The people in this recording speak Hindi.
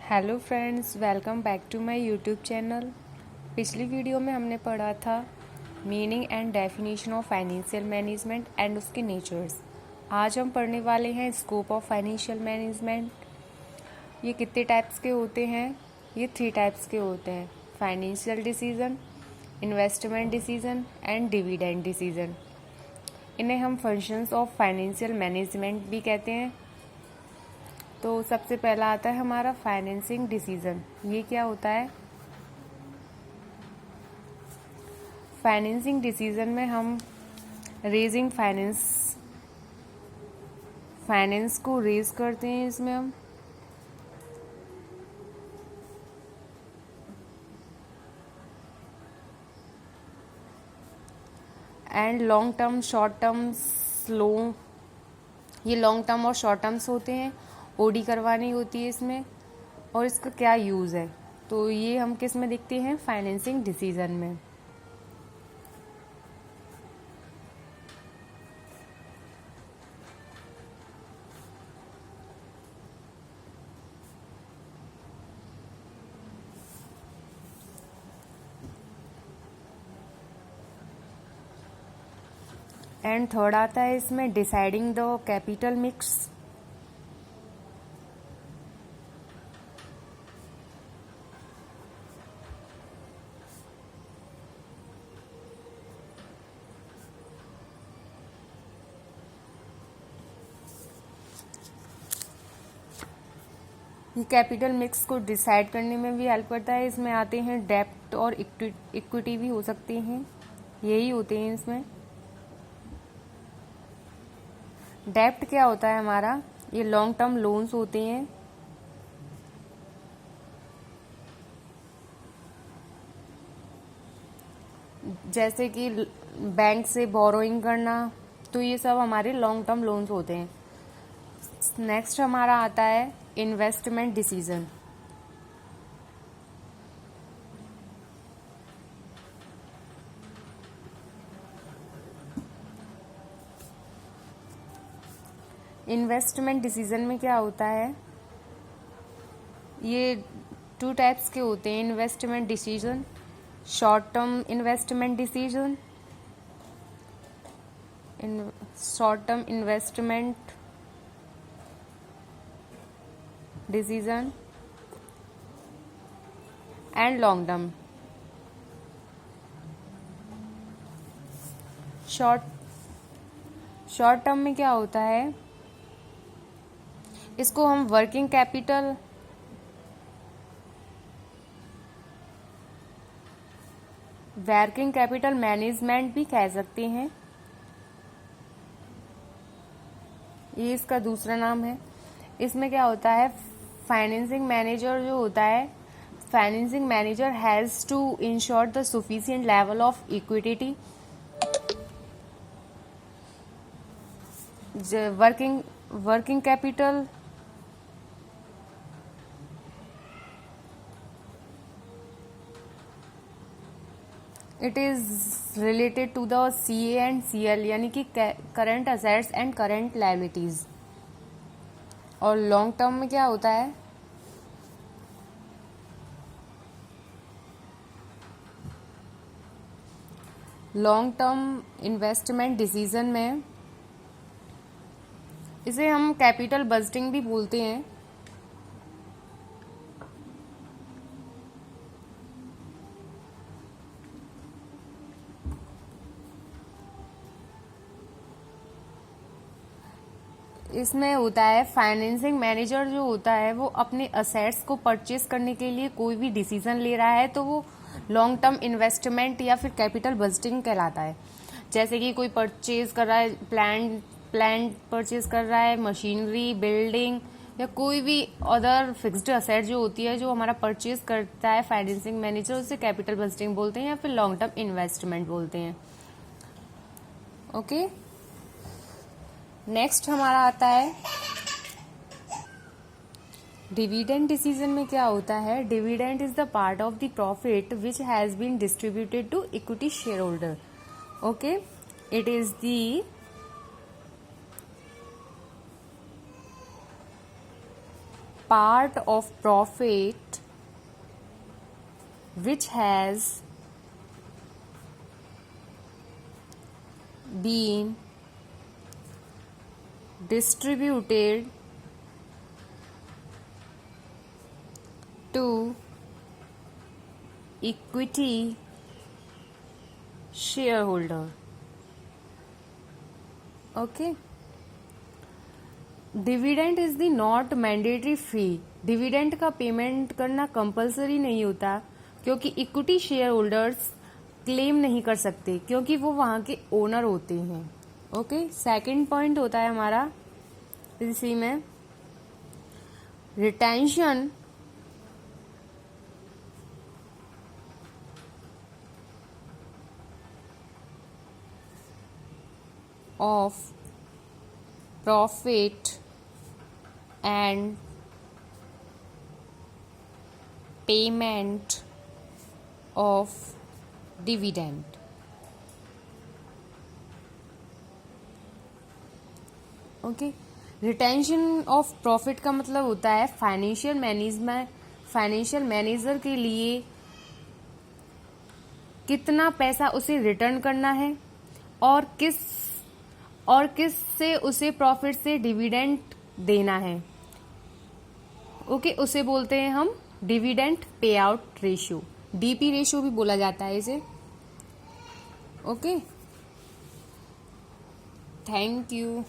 Hello friends, welcome back to my YouTube channel. पिछली वीडियो में हमने पढ़ा था meaning and definition of financial management and उसके नेचर्स। आज हम पढ़ने वाले हैं स्कोप ऑफ फाइनेंशियल मैनेजमेंट। ये कितने टाइप्स के होते हैं? ये 3 टाइप्स के होते हैं: financial decision, investment decision and dividend decision. इन्हें हम फंक्शंस ऑफ फाइनेंशियल मैनेजमेंट भी कहते हैं। तो सबसे पहला आता है हमारा फाइनेंसिंग डिसीजन। ये क्या होता है? फाइनेंसिंग डिसीजन में हम रेजिंग फाइनेंस को रेज करते हैं। इसमें हम and long term, short terms loan, ये लॉन्ग टर्म और शॉर्ट टर्म्स होते हैं। ओडी करवानी होती है इसमें। और इसका क्या यूज़ है, तो ये हम किस में देखते हैं? फाइनेंसिंग डिसीजन में। एंड थर्ड आता है इसमें डिसाइडिंग द कैपिटल मिक्स। ये कैपिटल मिक्स को डिसाइड करने में भी हेल्प करता है। इसमें आते हैं डेब्ट और इक्विटी भी हो सकते हैं, यही होते हैं इसमें। डेब्ट क्या होता है हमारा? ये लॉन्ग टर्म लोन्स होते हैं। जैसे कि बैंक से बोरोइंग करना, तो ये सब हमारे लॉन्ग टर्म लोन्स होते हैं। नेक्स्ट हमारा आता है इन्वेस्टमेंट डिसीजन। इन्वेस्टमेंट डिसीजन में क्या होता है? ये 2 टाइप्स के होते हैं investment decision: short term investment decision, short term investment decision and long term. Short term में क्या होता है? इसको हम वर्किंग कैपिटल मैनेजमेंट भी कह सकते हैं। ये इसका दूसरा नाम है। इसमें क्या होता है? फाइनेंसिंग मैनेजर जो होता है, financing manager has to ensure the sufficient level of equity, working capital it is related to the CA and CL, यानी कि current assets and current liabilities. और लॉन्ग टर्म में क्या होता है? लॉन्ग टर्म इन्वेस्टमेंट डिसीजन में इसे हम कैपिटल बजटिंग भी बोलते हैं। इसमें होता है फाइनेंसिंग मैनेजर जो होता है वो अपने असेट्स को परचेज करने के लिए कोई भी डिसीजन ले रहा है, तो वो लॉन्ग टर्म इन्वेस्टमेंट या फिर कैपिटल बजटिंग कहलाता है। जैसे कि कोई परचेज कर रहा है, प्लांट परचेज कर रहा है, मशीनरी, बिल्डिंग या कोई भी अदर फिक्स्ड असेट जो होती है, जो हमारा परचेज करता है फाइनेंसिंग मैनेजर, उसे कैपिटल बजटिंग बोलते हैं या फिर लॉन्ग टर्म इन्वेस्टमेंट बोलते हैं। ओके, नेक्स्ट हमारा आता है डिविडेंड डिसीजन में क्या होता है? Dividend is the part of the profit which has been distributed to equity shareholder. Okay, it is the part of profit which has been distributed to equity shareholder. Okay. Dividend is the not mandatory fee. Dividend का पेमेंट करना कंपलसरी नहीं होता, क्योंकि इक्विटी शेयर होल्डर्स क्लेम नहीं कर सकते, क्योंकि वो वहां के ओनर होते हैं. ओके. सेकंड पॉइंट होता है हमारा इसी में retention of profit and payment of dividend. Okay. Retention of profit का मतलब होता है फाइनेंशियल मैनेजर के लिए कितना पैसा उसे रिटर्न करना है और किस से उसे प्रॉफिट से डिविडेंड देना है. ओके. उसे बोलते हैं हम dividend pay out ratio. DP ratio भी बोला जाता है इसे. ओके. Thank you.